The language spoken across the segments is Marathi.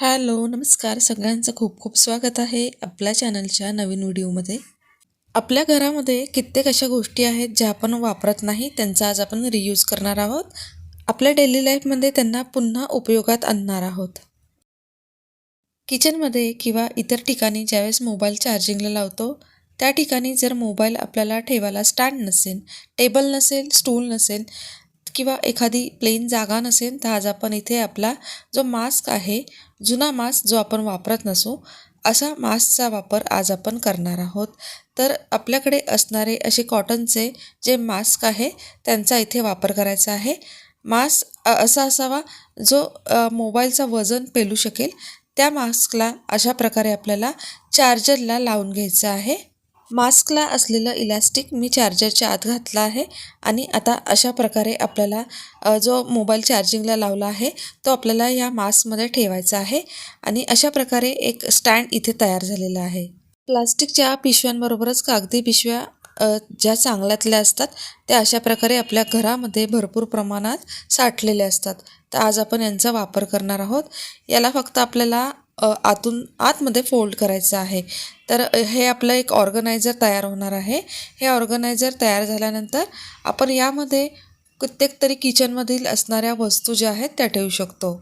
हॅलो, नमस्कार. सगळ्यांचं खूप खूप स्वागत आहे आपल्या चॅनलच्या नवीन व्हिडिओमध्ये. आपल्या घरामध्ये कित्येक अशा गोष्टी आहेत ज्या आपण वापरत नाही, त्यांचा आज आपण रियूज करणार आहोत. आपल्या डेली लाईफमध्ये त्यांना पुन्हा उपयोगात आणणार आहोत. किचनमध्ये किंवा इतर ठिकाणी ज्यावेळेस मोबाईल चार्जिंगला लावतो, त्या ठिकाणी जर मोबाईल आपल्याला ठेवायला स्टँड नसेल, टेबल नसेल, स्टूल नसेल किंवा एखादी प्लेन जागा नसेल, तर आज आपण इथे आपला जो मास्क आहे, जुना मास्क जो आपण वापरत नसू, असा मास्कचा वापर आज आपण करणार आहोत. तर आपल्याकडे असणारे असे कॉटनचे जे मास्क आहे, त्यांचा इथे वापर करायचा आहे. मास्क असा असावा जो मोबाईलचं वजन पेलू शकेल. त्या मास्कला अशा प्रकारे आपल्याला चार्जरला लावून घ्यायचं आहे. मास्कला असलेलं इलॅस्टिक मी चार्जरच्या आत घातलं आहे आणि आता अशा प्रकारे आपल्याला जो मोबाईल चार्जिंगला लावला आहे तो आपल्याला या मास्कमध्ये ठेवायचा आहे आणि अशा प्रकारे एक स्टँड इथे तयार झालेला आहे. प्लास्टिकच्या पिशव्यांबरोबरच कागदी पिशव्या ज्या चांगल्यातल्या असतात त्या अशा प्रकारे आपल्या घरामध्ये भरपूर प्रमाणात साठलेल्या असतात. तर आज आपण यांचा वापर करणार आहोत. याला फक्त आपल्याला आतमध्ये फोल्ड करायचं आहे. तर हे आपलं एक ऑर्गनायझर तयार होणार आहे. हे ऑर्गनायझर तयार झाल्यानंतर आपण यामध्ये कित्येक तरी किचनमधील असणाऱ्या वस्तू ज्या आहेत त्या ठेवू शकतो.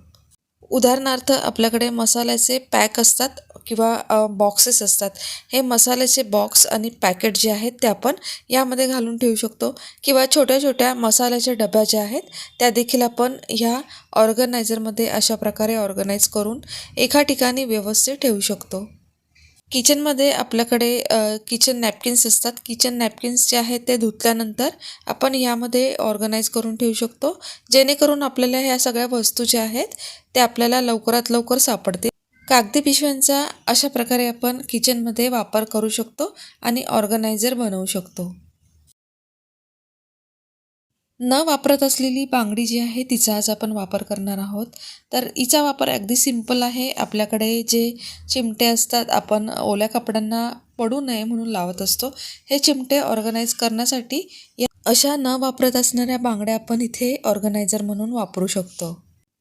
उदाहरणार्थ आपल्याकडे मसाल्याचे पॅक असतात किंवा बॉक्सेस असतात. हे मसाल्याचे बॉक्स आणि पॅकेट जे आहेत ते आपण यामध्ये घालून ठेवू शकतो किंवा छोट्या छोट्या मसाल्याच्या डब्या ज्या आहेत त्या देखील आपण ह्या ऑर्गनायझरमध्ये अशा प्रकारे ऑर्गनाईज करून एका ठिकाणी व्यवस्थित ठेवू शकतो. किचनमध्ये आपल्याकडे किचन नॅपकिन्स असतात. किचन नॅपकिन्स जे आहेत ते धुतल्यानंतर आपण यामध्ये ऑर्गनाईज करून ठेवू शकतो, जेणेकरून आपल्याला ह्या सगळ्या वस्तू ज्या आहेत त्या आपल्याला लवकरात लवकर सापडतील. कागदी पिशव्यांचा अशा प्रकारे आपण किचनमध्ये वापर करू शकतो आणि ऑर्गनायझर बनवू शकतो. न वापरत असलेली बांगडी जी आहे तिचा आज आपण वापर करणार आहोत. तर हिचा वापर अगदी सिंपल आहे. आपल्याकडे जे चिमटे असतात आपण ओल्या कपड्यांना पडू नये म्हणून लावत असतो. हे चिमटे ऑर्गनाईज करण्यासाठी या अशा न वापरत असणाऱ्या बांगड्या आपण इथे ऑर्गनायझर म्हणून वापरू शकतो.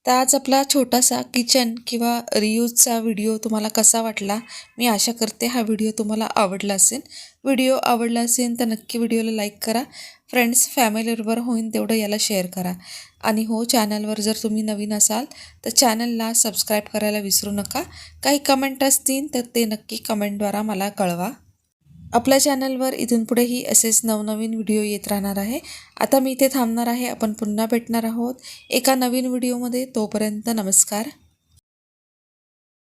तर आज आपला छोटासा किचन किंवा रियूजचा व्हिडिओ तुम्हाला कसा वाटला? मी आशा करते हा व्हिडिओ तुम्हाला आवडला असेल. व्हिडिओ आवडला असेल तर नक्की व्हिडिओला लाईक करा. फ्रेंड्स फॅमिलीबरोबर होईन तेवढं याला शेअर करा. आणि हो, चॅनलवर जर तुम्ही नवीन असाल तर चॅनलला सबस्क्राईब करायला विसरू नका. काही कमेंट असतील तर ते नक्की कमेंटद्वारा मला कळवा. आपल्या चॅनलवर इथून पुढेही असेच नवनवीन व्हिडिओ येत राहणार आहे. आता मी इथे थांबणार आहे. आपण पुन्हा भेटणार आहोत एका नवीन व्हिडिओमध्ये. तोपर्यंत नमस्कार.